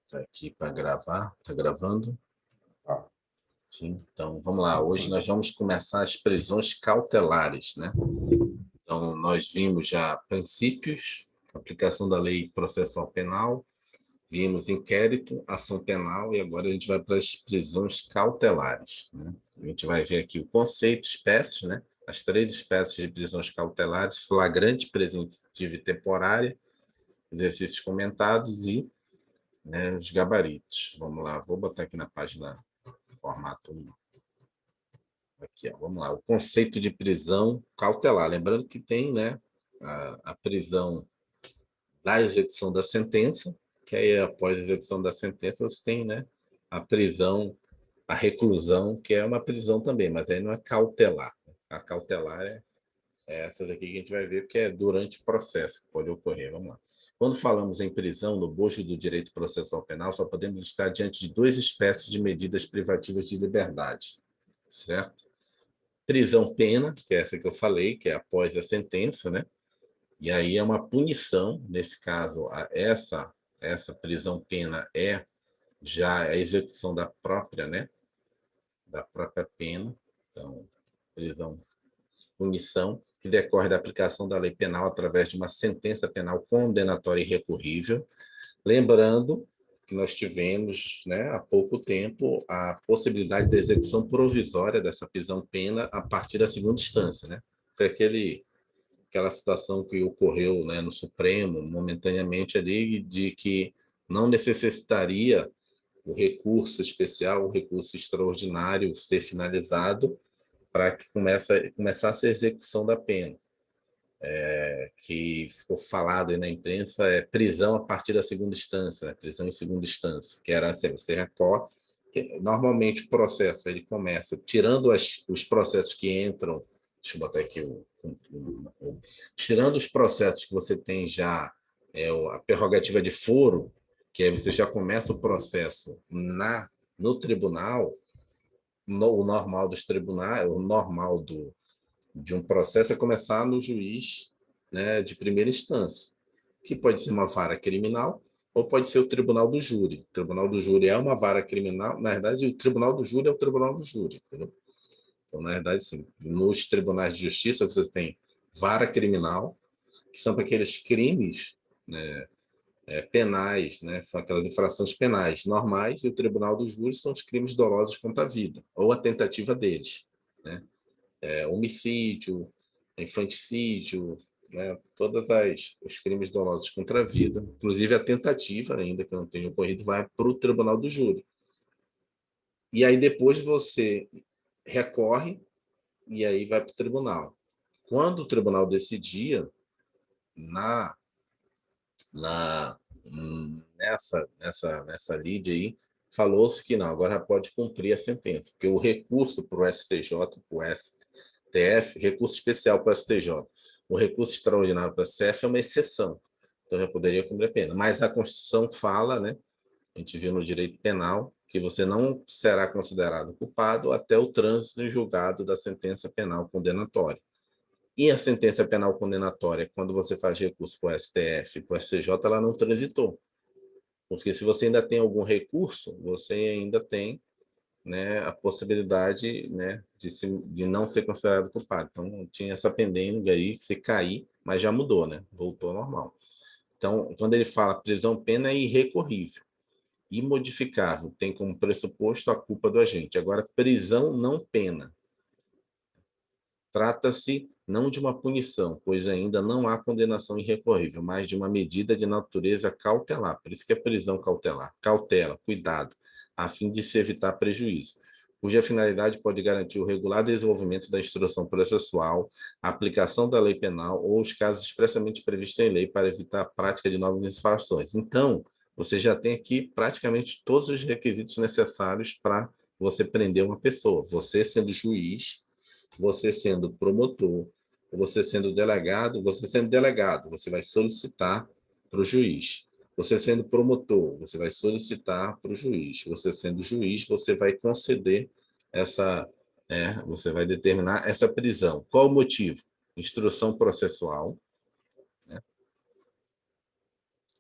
Tá aqui para gravar. Tá gravando? Tá. Sim. Então, vamos lá. Hoje nós vamos começar as prisões cautelares, né? Então, nós vimos já princípios, aplicação da lei processual penal, vimos inquérito, ação penal e agora a gente vai para as prisões cautelares, né? A gente vai ver aqui o conceito, espécies, né? As 3 espécies de prisões cautelares: flagrante, preventiva e temporária, exercícios comentados e, né, os gabaritos. Vamos lá, vou botar aqui na página formato 1. Aqui, ó, vamos lá. O conceito de prisão cautelar. Lembrando que tem, né, a prisão da execução da sentença, que aí após a execução da sentença você tem, né, a prisão, a reclusão, que é uma prisão também, mas aí não é cautelar. A cautelar é essa daqui que a gente vai ver, que é durante o processo que pode ocorrer. Vamos lá. Quando falamos em prisão, no bojo do direito processual penal, só podemos estar diante de 2 espécies de medidas privativas de liberdade, certo? Prisão pena, que é essa que eu falei, que é após a sentença, né? E aí é uma punição, nesse caso, essa prisão pena é já a execução da própria, né? Da própria pena. Então, prisão, punição, que decorre da aplicação da lei penal através de uma sentença penal condenatória e recorrível. Lembrando que nós tivemos, né, há pouco tempo, a possibilidade da execução provisória dessa prisão-pena a partir da segunda instância, né? Foi aquela situação que ocorreu, né, no Supremo, momentaneamente ali, de que não necessitaria o recurso especial, o recurso extraordinário ser finalizado para que começasse a execução da pena. Que ficou falado aí na imprensa é prisão a partir da segunda instância, né? Prisão em segunda instância, que era assim, você recorre, normalmente o processo ele começa tirando os processos que entram, deixa eu botar aqui tirando os processos que você tem já a prerrogativa de foro, que aí você já começa o processo no tribunal, o normal dos tribunais, o normal de um processo é começar no juiz, né, de primeira instância, que pode ser uma vara criminal ou pode ser o tribunal do júri. O tribunal do júri é uma vara criminal, na verdade, o tribunal do júri é o tribunal do júri, entendeu? Então, na verdade, sim, nos tribunais de justiça você tem vara criminal, que são aqueles crimes, né, penais, né, são aquelas infrações penais normais, e o tribunal do júri são os crimes dolosos contra a vida, ou a tentativa deles, né? Homicídio, infanticídio, né, os crimes dolosos contra a vida, inclusive a tentativa, ainda que não tenha ocorrido, vai para o tribunal do júri. E aí depois você recorre e aí vai para o tribunal. Quando o tribunal decidia na, nessa lide aí, falou-se que não, agora pode cumprir a sentença, porque o recurso para o STJ, para o STF, recurso especial para o STJ, o recurso extraordinário para o STF é uma exceção, então já poderia cumprir a pena. Mas a Constituição fala, né, a gente viu no direito penal, que você não será considerado culpado até o trânsito em julgado da sentença penal condenatória. E a sentença penal condenatória, quando você faz recurso para o STF, para o STJ, ela não transitou. Porque se você ainda tem algum recurso, você ainda tem, né, a possibilidade, né, de não ser considerado culpado. Então, tinha essa pendenga aí, se cair, mas já mudou, né? Voltou ao normal. Então, quando ele fala prisão-pena é irrecorrível, imodificável, tem como pressuposto a culpa do agente. Agora, prisão não pena. Trata-se não de uma punição, pois ainda não há condenação irrecorrível, mas de uma medida de natureza cautelar. Por isso que é prisão cautelar. Cautela, cuidado, a fim de se evitar prejuízo, cuja finalidade pode garantir o regular desenvolvimento da instrução processual, a aplicação da lei penal ou os casos expressamente previstos em lei para evitar a prática de novas infrações. Então, você já tem aqui praticamente todos os requisitos necessários para você prender uma pessoa. Você sendo juiz, você sendo promotor, você sendo delegado, você vai solicitar para o juiz. Você sendo promotor, você vai solicitar para o juiz. Você sendo juiz, você vai conceder você vai determinar essa prisão. Qual o motivo? Instrução processual, né?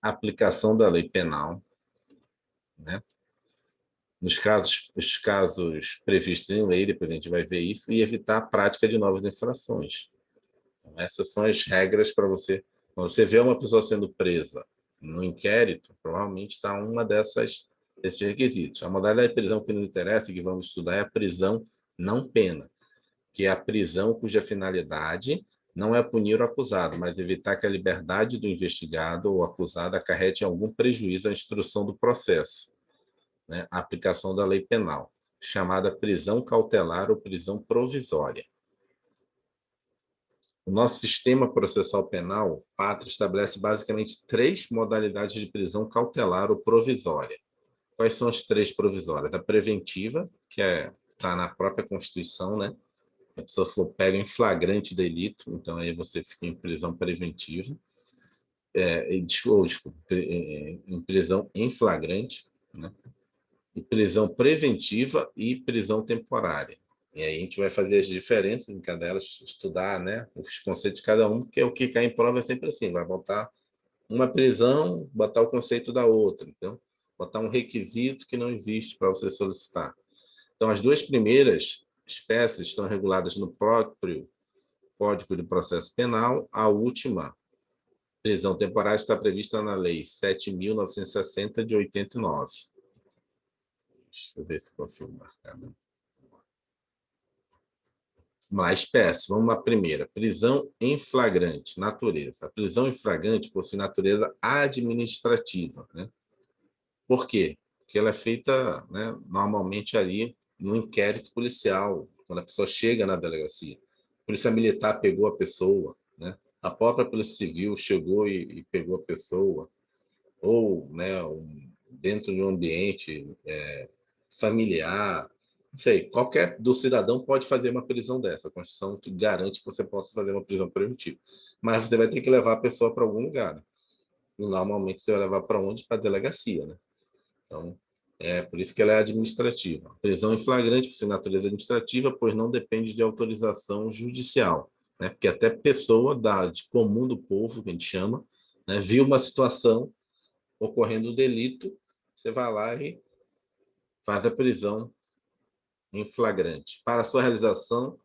Aplicação da lei penal, né? Os casos previstos em lei, depois a gente vai ver isso, e evitar a prática de novas infrações. Então, essas são as regras para você. Quando você vê uma pessoa sendo presa no inquérito, provavelmente está desses requisitos. A modalidade de prisão que nos interessa, que vamos estudar, é a prisão não pena, que é a prisão cuja finalidade não é punir o acusado, mas evitar que a liberdade do investigado ou acusado acarrete algum prejuízo à instrução do processo, né? A aplicação da lei penal, chamada prisão cautelar ou prisão provisória. O nosso sistema processual penal, Pátria, estabelece basicamente 3 modalidades de prisão cautelar ou provisória. Quais são as 3 provisórias? A preventiva, que está na própria Constituição, né? A pessoa for pega em flagrante delito, então aí você fica em prisão preventiva, desculpa, em prisão em flagrante, né? E prisão preventiva e prisão temporária. E aí a gente vai fazer as diferenças em cada delas, estudar, né, os conceitos de cada um, porque o que cai em prova é sempre assim, vai botar uma prisão, botar o conceito da outra, então botar um requisito que não existe para você solicitar. Então, as 2 primeiras espécies estão reguladas no próprio Código de Processo Penal, a última, prisão temporária, está prevista na Lei 7.960, de 89. Deixa eu ver se consigo marcar. Vamos lá, espécie. Vamos à primeira. Prisão em flagrante, natureza. A prisão em flagrante possui natureza administrativa, né? Por quê? Porque ela é feita, né, normalmente ali no inquérito policial, quando a pessoa chega na delegacia. A polícia militar pegou a pessoa, né? A própria polícia civil chegou e pegou a pessoa, ou, né, dentro de um ambiente familiar, não sei, qualquer do cidadão pode fazer uma prisão dessa. A Constituição te garante que você possa fazer uma prisão preventiva. Mas você vai ter que levar a pessoa para algum lugar, né? E normalmente você vai levar para onde? Para a delegacia, né? Então, é por isso que ela é administrativa. Prisão em flagrante, por ser natureza administrativa, pois não depende de autorização judicial, né? Porque até pessoa de comum do povo, que a gente chama, né, viu uma situação ocorrendo o delito, você vai lá e faz a prisão em flagrante. Para sua realização,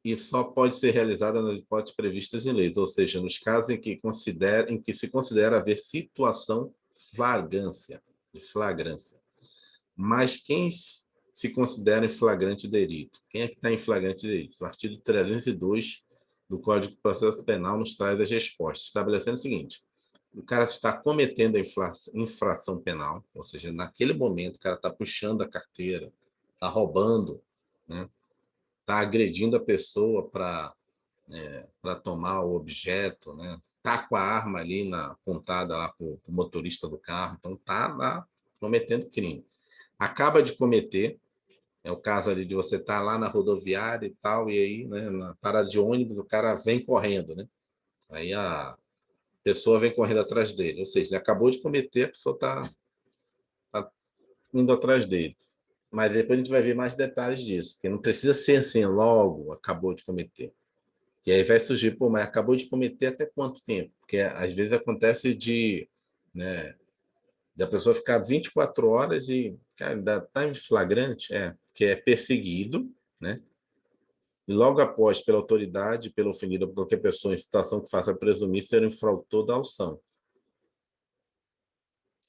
e só pode ser realizada nas hipóteses previstas em leis, ou seja, nos casos em que se considera haver situação de flagrância. Mas quem se considera em flagrante delito? Quem é que está em flagrante delito? O artigo 302 do Código de Processo Penal nos traz as respostas, estabelecendo o seguinte: o cara está cometendo a infração penal, ou seja, naquele momento o cara está puxando a carteira, está roubando, né? Está agredindo a pessoa para tomar o objeto, né? Tá com a arma ali apontada lá para o motorista do carro, então está lá cometendo crime. Acaba de cometer, é o caso ali de você estar lá na rodoviária e tal, e aí, né, na parada de ônibus, o cara vem correndo, né? Aí a pessoa vem correndo atrás dele, ou seja, ele acabou de cometer, a pessoa tá indo atrás dele. Mas depois a gente vai ver mais detalhes disso, porque não precisa ser assim, logo acabou de cometer. E aí vai surgir, pô, mas acabou de cometer até quanto tempo? Porque às vezes acontece né, da pessoa ficar 24 horas e, cara, ainda está em flagrante, que é perseguido, né? E logo após, pela autoridade, pelo ofendido, por qualquer pessoa em situação que faça presumir ser um infrator da aução.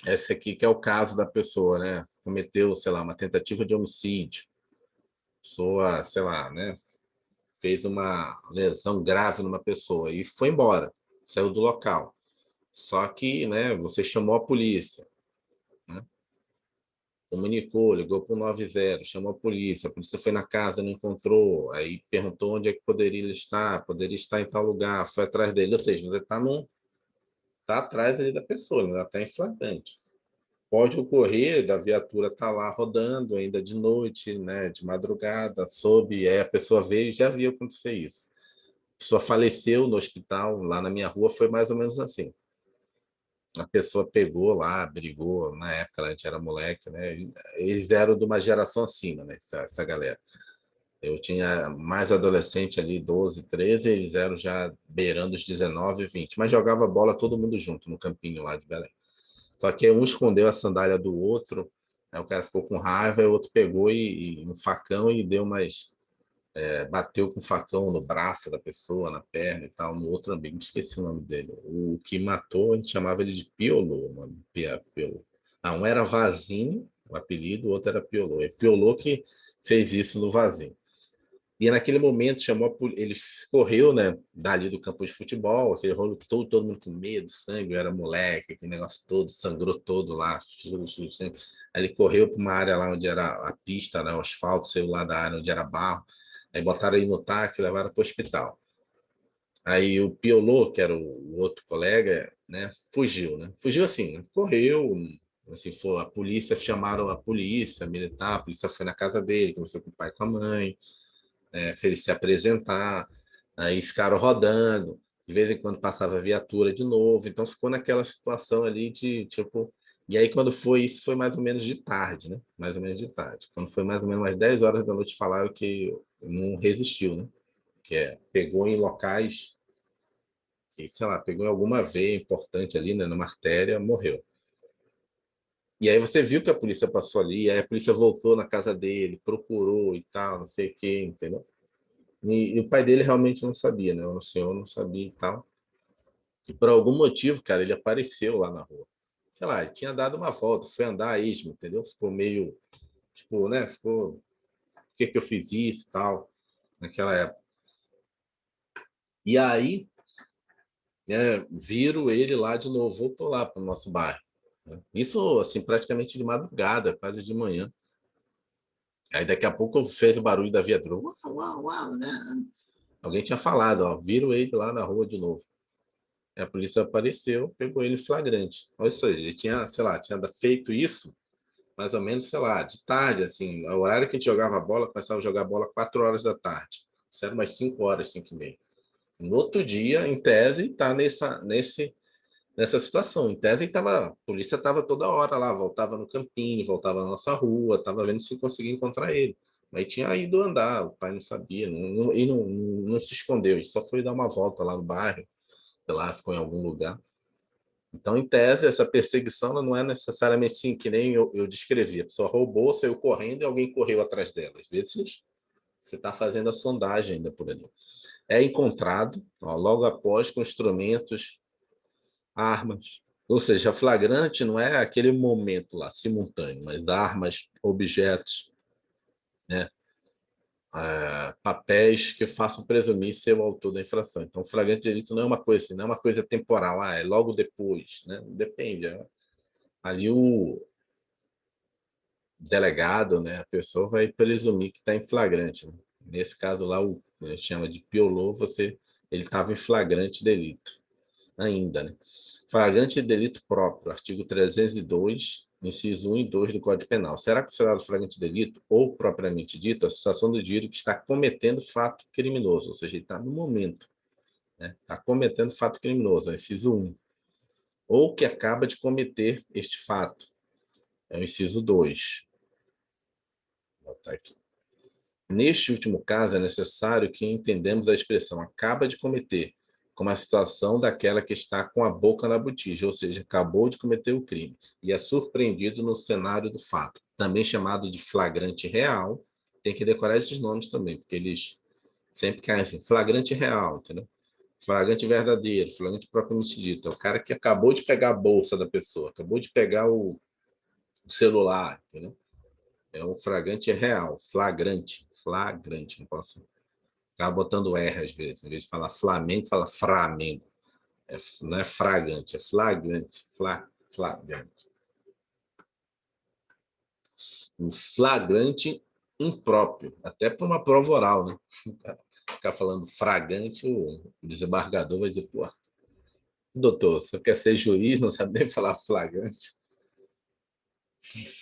Esse aqui que é o caso da pessoa, né? Cometeu, sei lá, uma tentativa de homicídio. Pessoa, sei lá, né? Fez uma lesão grave numa pessoa e foi embora, saiu do local. Só que, né, você chamou a polícia, né? Comunicou, ligou para o 90, chamou a polícia foi na casa, não encontrou, aí perguntou onde é que poderia estar em tal lugar, foi atrás dele, ou seja, você tá atrás ali da pessoa, ela está em flagrante. Pode ocorrer da viatura estar lá rodando ainda de noite, né, de madrugada, aí a pessoa veio e já viu acontecer isso. A pessoa faleceu no hospital, lá na minha rua foi mais ou menos assim. A pessoa pegou lá, brigou, na época a gente era moleque, né? Eles eram de uma geração acima, né? Essa galera. Eu tinha mais adolescente ali, 12, 13, eles eram já beirando os 19, 20, mas jogava bola todo mundo junto no campinho lá de Belém. Só que um escondeu a sandália do outro, Aí o cara ficou com raiva, e o outro pegou e um facão e deu umas. Bateu com o facão no braço da pessoa, na perna e tal, no outro amigo, esqueci o nome dele. O que matou, a gente chamava ele de Piolô, mano. Piolô. Um era Vazinho, o apelido, o outro era Piolô. É Piolô que fez isso no Vazinho. E naquele momento ele correu, né, dali do campo de futebol, aquele rolo todo mundo com medo, sangue, eu era moleque, aquele negócio todo, sangrou todo lá, sangue. Aí ele correu para uma área lá onde era a pista, né, o asfalto, saiu lá da área onde era barro, aí botaram ele no táxi e levaram para o hospital. Aí o Piolô, que era o outro colega, né, fugiu, né? Fugiu assim, né? Correu, assim, a polícia, chamaram a polícia militar, a polícia foi na casa dele, conversou com o pai e com a mãe, para ele se apresentar, aí ficaram rodando, de vez em quando passava a viatura de novo, então ficou naquela situação ali de tipo. E aí, quando foi isso, foi mais ou menos de tarde, né? Mais ou menos de tarde. Quando foi mais ou menos umas 10 horas da noite, falaram que não resistiu, né? Pegou em locais, que, sei lá, pegou em alguma veia importante ali, né? Numa artéria, morreu. E aí você viu que a polícia passou ali, aí a polícia voltou na casa dele, procurou e tal, não sei o quê, entendeu? E o pai dele realmente não sabia, né? O senhor não sabia e tal. E por algum motivo, cara, ele apareceu lá na rua. Sei lá, ele tinha dado uma volta, foi andar a esmo, entendeu? Ficou meio, tipo, né? Ficou, por que que eu fiz isso e tal, naquela época. E aí, viram ele lá de novo, voltou lá para o nosso bairro, né? Isso, assim, praticamente de madrugada, quase de manhã. Aí daqui a pouco fez o barulho da viatura. Uau, uau, uau, né? Alguém tinha falado, ó, viram ele lá na rua de novo. A polícia apareceu, pegou ele em flagrante. Ou seja, ele tinha, sei lá, tinha feito isso mais ou menos, sei lá, de tarde, assim, o horário que a gente jogava bola, começava a jogar bola 4 horas da tarde. Isso era umas 5 horas, 5 e meia. No outro dia, em tese, está nessa situação. Em tese, a polícia estava toda hora lá, voltava no campinho, voltava na nossa rua, estava vendo se conseguia encontrar ele. Mas tinha ido andar, o pai não sabia, e não se escondeu, ele só foi dar uma volta lá no bairro, sei lá, ficou em algum lugar. Então, em tese, essa perseguição ela não é necessariamente assim, que nem eu descrevi. A pessoa roubou, saiu correndo e alguém correu atrás dela. Às vezes, você está fazendo a sondagem ainda por ali. É encontrado, ó, logo após, com instrumentos, armas. Ou seja, flagrante não é aquele momento lá, simultâneo, mas armas, objetos, né? Papéis que façam presumir ser o autor da infração. Então, flagrante de delito não é uma coisa assim, não é uma coisa temporal, é logo depois, né? Depende. Ali o delegado, né, a pessoa vai presumir que está em flagrante, né? Nesse caso lá, a gente chama de piolô, ele estava em flagrante delito ainda, né? Flagrante delito próprio, artigo 302, inciso 1 e 2 do Código Penal. Será considerado flagrante delito ou, propriamente dito, a situação do indivíduo que está cometendo fato criminoso, ou seja, ele está no momento, né? Está cometendo fato criminoso, inciso 1, ou que acaba de cometer este fato, é o inciso 2. Vou botar aqui. Neste último caso, é necessário que entendamos a expressão acaba de cometer como a situação daquela que está com a boca na botija, ou seja, acabou de cometer o crime e é surpreendido no cenário do fato, também chamado de flagrante real. Tem que decorar esses nomes também, porque eles sempre caem assim, flagrante real, entendeu? Flagrante verdadeiro, flagrante propriamente dito. É o cara que acabou de pegar a bolsa da pessoa, acabou de pegar o celular, entendeu? É um flagrante real, flagrante, não posso ficar botando R às vezes, em vez de falar Flamengo, fala Flamengo. Não é fragante, é flagrante, flagrante. Um flagrante impróprio, até para uma prova oral, né? Ficar falando fragante, o desembargador vai dizer, pô, doutor, você quer ser juiz, não sabe nem falar flagrante.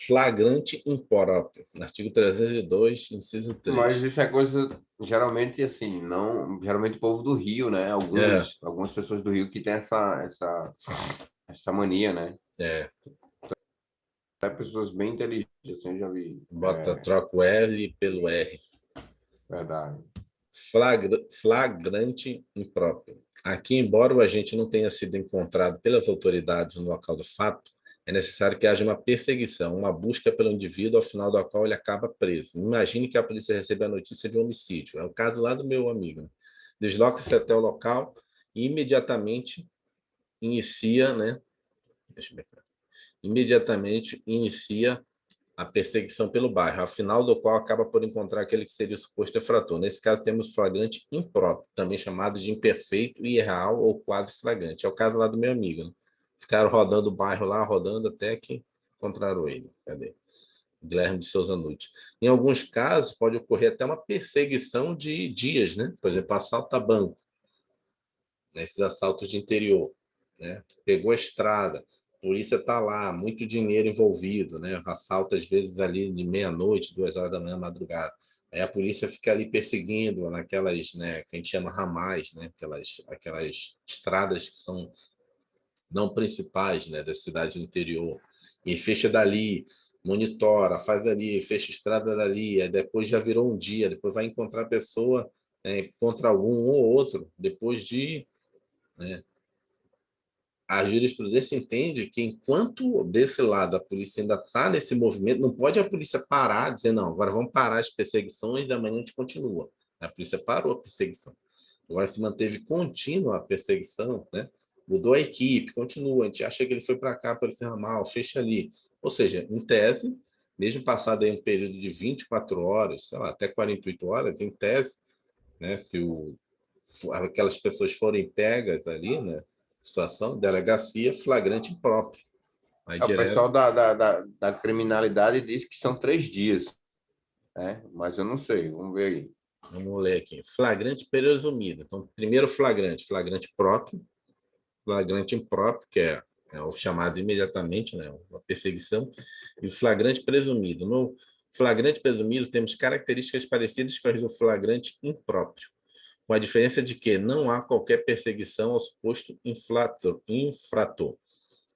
Flagrante impróprio, artigo 302, inciso Mas 3. isso é coisa, geralmente, assim, não. Geralmente o povo do Rio, né? É, Algumas pessoas do Rio que tem essa mania, né? é. É pessoas bem inteligentes, assim, eu já vi. É Troca o L pelo R. verdade. Flagrante impróprio. Aqui, embora o agente não tenha sido encontrado pelas autoridades no local do fato, é necessário que haja uma perseguição, uma busca pelo indivíduo, ao final da qual ele acaba preso. Imagine que a polícia recebe a notícia de um homicídio. É o caso lá do meu amigo. Desloca-se até o local e imediatamente inicia, né? Deixa eu ver. Imediatamente inicia a perseguição pelo bairro, ao final do qual acaba por encontrar aquele que seria o suposto infrator. Nesse caso, temos flagrante impróprio, também chamado de imperfeito, irreal ou quase flagrante. É o caso lá do meu amigo. Né? Ficaram rodando o bairro lá, rodando até que encontraram ele. Cadê? Guilherme de Souza Nutti. Em alguns casos, pode ocorrer até uma perseguição de dias, né? Por exemplo, assalto a banco, né? Esses assaltos de interior, né? Pegou a estrada, a polícia está lá, muito dinheiro envolvido, né? Assalto às vezes ali de meia-noite, 2 horas da manhã, madrugada. Aí a polícia fica ali perseguindo naquelas, né, que a gente chama ramais, né? Aquelas estradas que são não principais, né, da cidade do interior. E fecha dali, monitora, faz ali, fecha estrada dali, aí depois já virou um dia, depois vai encontrar a pessoa, encontra algum ou outro, depois de, né, a jurisprudência entende que enquanto desse lado a polícia ainda está nesse movimento, não pode a polícia parar e dizer, não, agora vamos parar as perseguições e amanhã a gente continua. A polícia parou a perseguição. Agora se manteve contínua a perseguição, né? Mudou a equipe, continua, a gente acha que ele foi para cá, para esse ramal, fecha ali. Ou seja, em tese, mesmo passado aí um período de 24 horas, sei lá, até 48 horas, em tese, né, aquelas pessoas forem pegas ali, né, situação, delegacia, flagrante próprio. Aí O direto, pessoal da criminalidade diz que são 3 dias, né? Mas eu não sei, vamos ver aí. vamos ler aqui. Flagrante presumido. Então, primeiro flagrante, flagrante próprio, flagrante impróprio, que é o chamado imediatamente, né, a perseguição, e o flagrante presumido. No flagrante presumido, temos características parecidas com as do flagrante impróprio, com a diferença de que não há qualquer perseguição ao suposto infrator,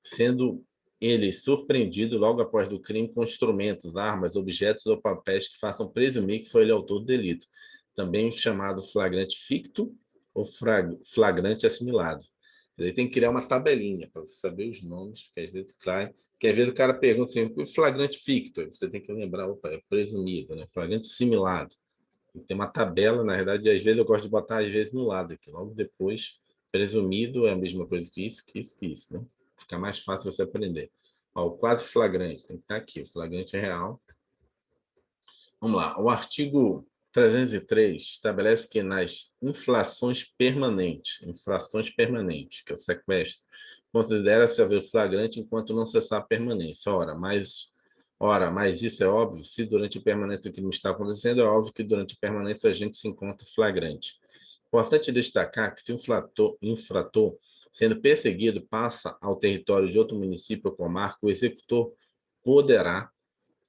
sendo ele surpreendido logo após do crime com instrumentos, armas, objetos ou papéis que façam presumir que foi ele autor do delito, também chamado flagrante ficto ou flagrante assimilado. Ele tem que criar uma tabelinha para você saber os nomes, porque às vezes cai, porque às vezes o cara pergunta assim, o flagrante ficto, você tem que lembrar, opa, é presumido, né? Flagrante assimilado. Tem uma tabela, na verdade, às vezes eu gosto de botar às vezes no lado aqui, logo depois, presumido é a mesma coisa que isso, que isso, que isso, né? Fica mais fácil você aprender. Ó, o quase flagrante, tem que estar aqui, o flagrante é real. Vamos lá, o artigo 303 estabelece que nas infrações permanentes, que é o sequestro, considera-se haver flagrante enquanto não cessar a permanência. Ora, mas isso é óbvio, se durante a permanência o crime está acontecendo, é óbvio que durante a permanência a gente se encontra flagrante. Importante destacar que se o infrator, sendo perseguido, passa ao território de outro município ou comarca, o executor poderá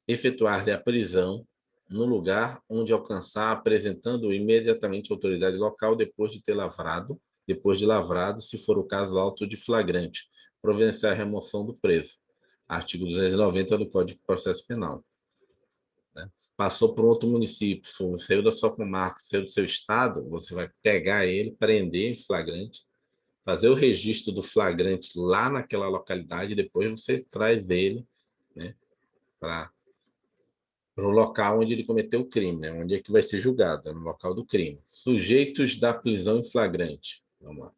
efetuar-lhe a prisão no lugar onde alcançar, apresentando imediatamente à autoridade local depois de lavrado, se for o caso auto de flagrante, providenciar a remoção do preso. Artigo 290 do Código de Processo Penal. Né? Passou por outro município, saiu da sua comarca, saiu do seu estado, você vai pegar ele, prender em flagrante, fazer o registro do flagrante lá naquela localidade, e depois você traz ele, né, para o local onde ele cometeu o crime, né? Onde é que vai ser julgado, no local do crime. Sujeitos da prisão em flagrante. Vamos lá.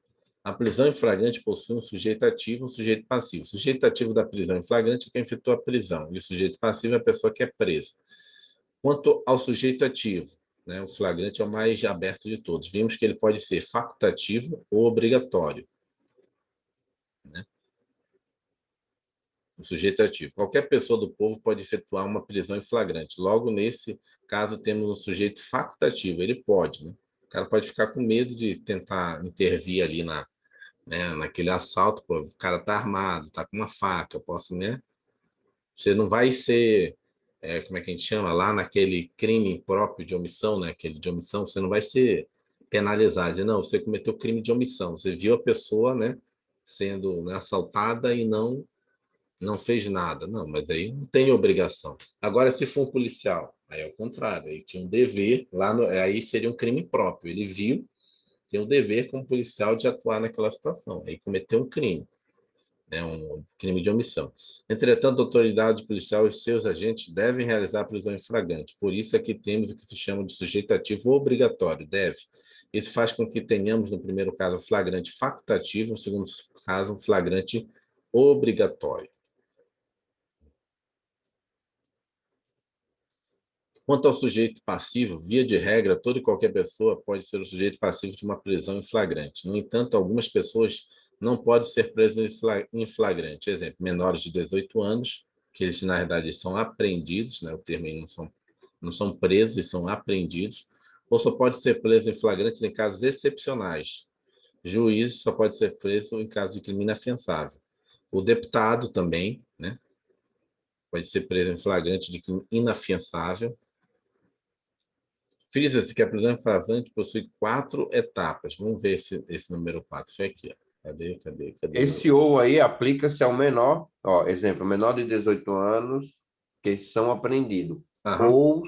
A prisão em flagrante possui um sujeito ativo e um sujeito passivo. O sujeito ativo da prisão em flagrante é quem efetua a prisão, e o sujeito passivo é a pessoa que é presa. Quanto ao sujeito ativo, né, o flagrante é o mais aberto de todos. Vimos que ele pode ser facultativo ou obrigatório. Né? O sujeito ativo. Qualquer pessoa do povo pode efetuar uma prisão em flagrante. Logo, nesse caso, temos um sujeito facultativo. Ele pode, né? O cara pode ficar com medo de tentar intervir ali naquele assalto. Pô, o cara tá armado, tá com uma faca, eu posso, né? Você não vai ser, como é que a gente chama? Lá naquele crime próprio de omissão, né? Aquele de omissão, você não vai ser penalizado. Dizer, não, você cometeu crime de omissão. Você viu a pessoa, né, sendo, né, assaltada e não fez nada. Não, mas aí não tem obrigação. Agora, se for um policial, aí é o contrário. Aí tinha um dever, aí seria um crime próprio. Ele viu, tem um dever como policial de atuar naquela situação. Aí cometeu um crime. né, um crime de omissão. Entretanto, a autoridade policial e seus agentes devem realizar a prisão em flagrante. Por isso é que temos o que se chama de sujeito ativo obrigatório, deve. Isso faz com que tenhamos, no primeiro caso, flagrante facultativo, no segundo caso, flagrante obrigatório. Quanto ao sujeito passivo, via de regra, toda e qualquer pessoa pode ser o sujeito passivo de uma prisão em flagrante. No entanto, algumas pessoas não podem ser presas em flagrante. Exemplo, menores de 18 anos, que eles, na verdade, são apreendidos, né? O termo aí não são presos, são apreendidos, ou só pode ser preso em flagrante em casos excepcionais. Juiz só pode ser preso em caso de crime inafiançável. O deputado também, né? Pode ser preso em flagrante de crime inafiançável. Frisa-se que a prisão em flagrante possui 4 etapas. Vamos ver esse número 4. Foi aqui. Ó. Cadê? Esse ou aí aplica-se ao menor, ó, exemplo, menor de 18 anos que são apreendidos. Aham. Ou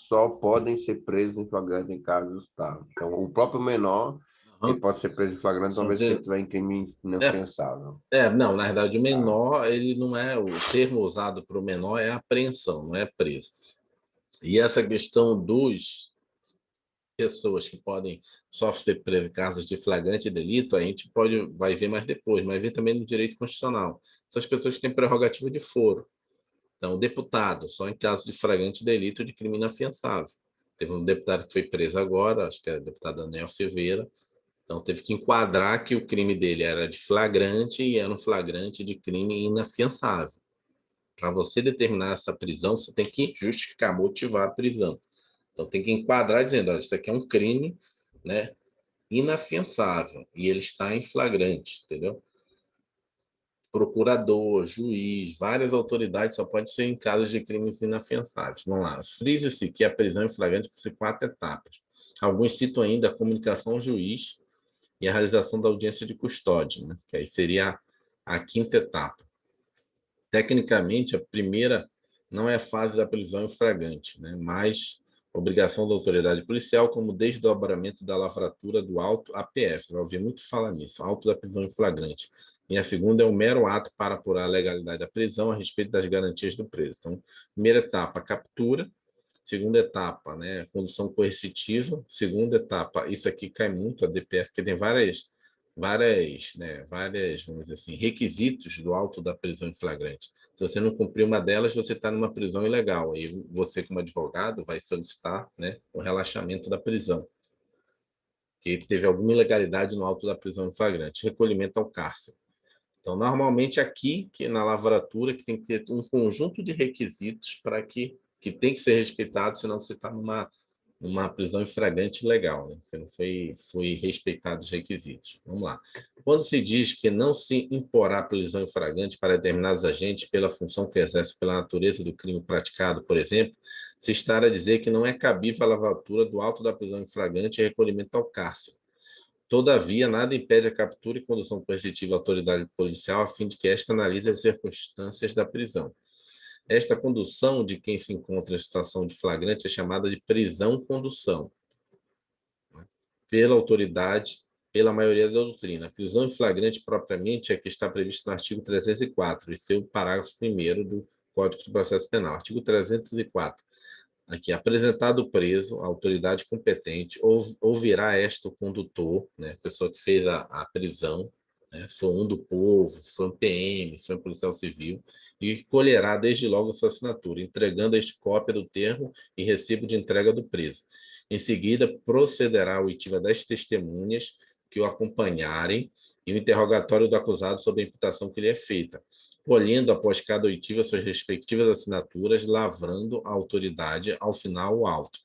só podem ser presos em flagrante em casos tal. Então, o próprio menor, ele Aham. pode ser preso em flagrante uma São vez que ele de- estiver em crime inafiançável. não, na verdade, o Tá. menor, ele não é, o termo usado para o menor é apreensão, não é preso. E essa questão dos pessoas que podem só ser presas em casos de flagrante delito, a gente vai ver mais depois, mas ver também no direito constitucional. São as pessoas que têm prerrogativa de foro. Então, o deputado, só em caso de flagrante delito de crime inafiançável. Teve um deputado que foi preso agora, acho que é o deputado Daniel Silveira, então teve que enquadrar que o crime dele era de flagrante e era um flagrante de crime inafiançável. Para você determinar essa prisão, você tem que justificar, motivar a prisão. Então tem que enquadrar dizendo, olha, isso aqui é um crime, né, inafiançável e ele está em flagrante, entendeu? Procurador, juiz, várias autoridades só pode ser em casos de crimes inafiançáveis. Vamos lá. Frise-se que a prisão em flagrante possui 4 etapas. Alguns citam ainda a comunicação ao juiz e a realização da audiência de custódia, né? Que aí seria a quinta etapa. Tecnicamente, a primeira não é a fase da prisão em flagrante, né? Mas obrigação da autoridade policial, como desdobramento da lavratura do auto APF. Vai ouvir muito falar nisso, auto da prisão em flagrante. E a segunda é o mero ato para apurar a legalidade da prisão a respeito das garantias do preso. Então, primeira etapa, captura. Segunda etapa, né, condução coercitiva. Segunda etapa, isso aqui cai muito a DPF, porque tem várias, vamos dizer assim, requisitos do auto da prisão em flagrante. Se você não cumprir uma delas, você está numa prisão ilegal. Aí você, como advogado, vai solicitar, né, o relaxamento da prisão, que teve alguma ilegalidade no auto da prisão em flagrante. Recolhimento ao cárcere. Então, normalmente aqui, que na lavratura, que tem que ter um conjunto de requisitos para que tem que ser respeitado, senão você está numa prisão em flagrante legal, né? Porque não foi respeitado os requisitos. Vamos lá. Quando se diz que não se imporá prisão em flagrante para determinados agentes pela função que exerce pela natureza do crime praticado, por exemplo, se está a dizer que não é cabível a lavratura do auto da prisão em flagrante e recolhimento ao cárcere. Todavia, nada impede a captura e condução coercitiva à autoridade policial a fim de que esta analise as circunstâncias da prisão. Esta condução de quem se encontra em situação de flagrante é chamada de prisão-condução, né, pela autoridade, pela maioria da doutrina. A prisão em flagrante propriamente é que está prevista no artigo 304, e seu parágrafo 1º do Código de Processo Penal. Artigo 304. Aqui, apresentado o preso, a autoridade competente ouvirá esta o condutor, né, a pessoa que fez a prisão, né, se for um do povo, se for um PM, se for um policial civil, e colherá desde logo a sua assinatura, entregando a este cópia do termo e recibo de entrega do preso. Em seguida, procederá a oitiva das testemunhas que o acompanharem e o interrogatório do acusado sobre a imputação que lhe é feita, colhendo após cada oitiva suas respectivas assinaturas, lavrando a autoridade ao final o auto.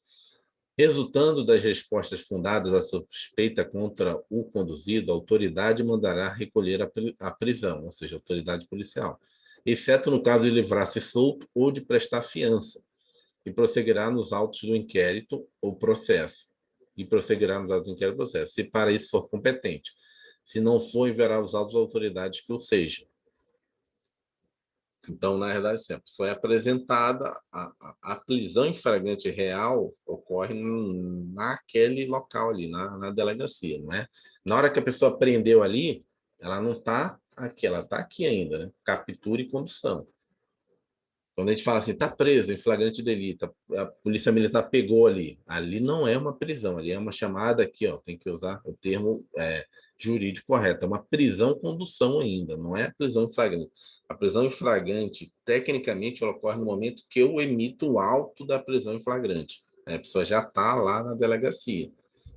Resultando das respostas fundadas à suspeita contra o conduzido, a autoridade mandará recolher a prisão, ou seja, a autoridade policial, exceto no caso de livrar-se solto ou de prestar fiança, e prosseguirá nos autos do inquérito ou processo. Se para isso for competente. Se não for, enviará os autos às autoridades que o sejam. Então, na verdade, sempre foi apresentada a prisão em flagrante real ocorre naquele local ali, na delegacia, não é? Na hora que a pessoa prendeu ali, ela não está aqui, ela está aqui ainda, né? Captura e condução. Quando a gente fala assim, está preso em flagrante delito, a polícia militar pegou ali não é uma prisão, ali é uma chamada aqui, ó, tem que usar o termo jurídico correto, é uma prisão-condução ainda, não é prisão em flagrante. A prisão em flagrante, tecnicamente, ela ocorre no momento que eu emito o auto da prisão em flagrante. A pessoa já está lá na delegacia.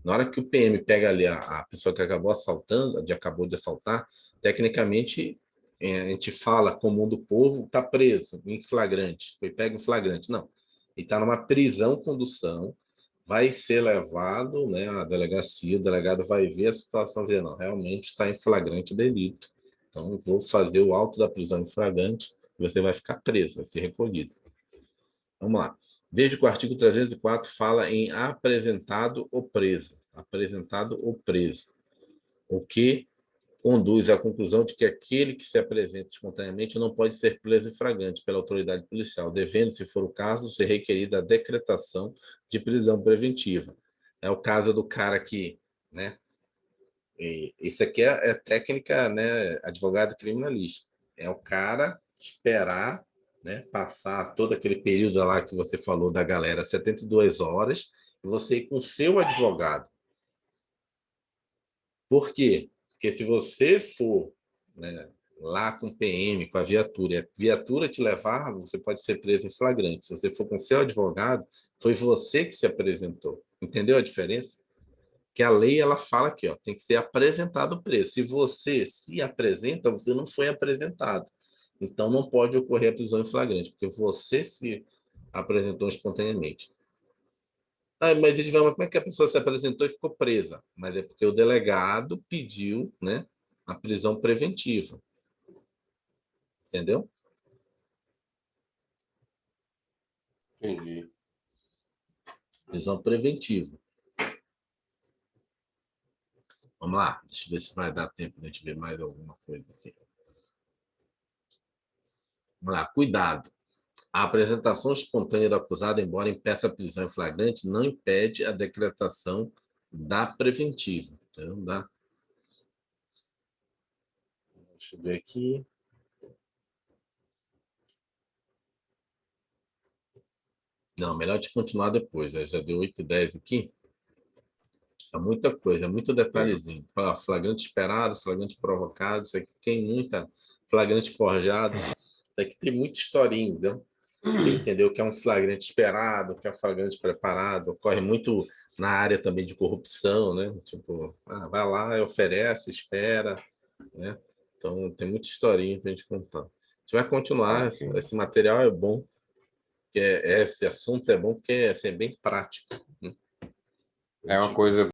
Na hora que o PM pega ali a pessoa que acabou de assaltar, tecnicamente a gente fala comum do povo, está preso em flagrante, foi pego em flagrante. Não, ele está numa prisão-condução, vai ser levado, né, à delegacia, o delegado vai ver a situação e dizer, não, realmente está em flagrante delito. Então, vou fazer o auto da prisão em flagrante e você vai ficar preso, vai ser recolhido. Vamos lá. Veja que o artigo 304 fala em apresentado ou preso. Apresentado ou preso. O que conduz à conclusão de que aquele que se apresenta espontaneamente não pode ser preso em flagrante pela autoridade policial, devendo, se for o caso, ser requerida a decretação de prisão preventiva. É o caso do cara que, né? Isso aqui é técnica, né? Advogado criminalista. É o cara esperar, né? Passar todo aquele período lá que você falou da galera, 72 horas, e você ir com o seu advogado. Por quê? Porque se você for, né, lá com o PM, com a viatura, e a viatura te levar, você pode ser preso em flagrante. Se você for com seu advogado, foi você que se apresentou. Entendeu a diferença? Que a lei ela fala aqui, ó, tem que ser apresentado preso. Se você se apresenta, você não foi apresentado. Então não pode ocorrer a prisão em flagrante, porque você se apresentou espontaneamente. Ah, mas eles vão, mas como é que a pessoa se apresentou e ficou presa? Mas é porque o delegado pediu, né, a prisão preventiva. Entendeu? Entendi. Prisão preventiva. Vamos lá, deixa eu ver se vai dar tempo de a gente ver mais alguma coisa aqui. Vamos lá, cuidado. A apresentação espontânea do acusado, embora impeça a prisão em flagrante, não impede a decretação da preventiva. Então, deixa eu ver aqui. Não, melhor de continuar depois. Já deu 8h10 aqui. É muita coisa, é muito detalhezinho. Flagrante esperado, flagrante provocado, isso aqui tem muita. Flagrante forjado, isso aqui tem muita historinha, entendeu? Você entendeu o que é um flagrante esperado, o que é um flagrante preparado, ocorre muito na área também de corrupção, né? Tipo, vai lá, oferece, espera, né? Então tem muita historinha para a gente contar. A gente vai continuar, Ok. esse material é bom, esse assunto é bom porque assim, é bem prático, né? É uma coisa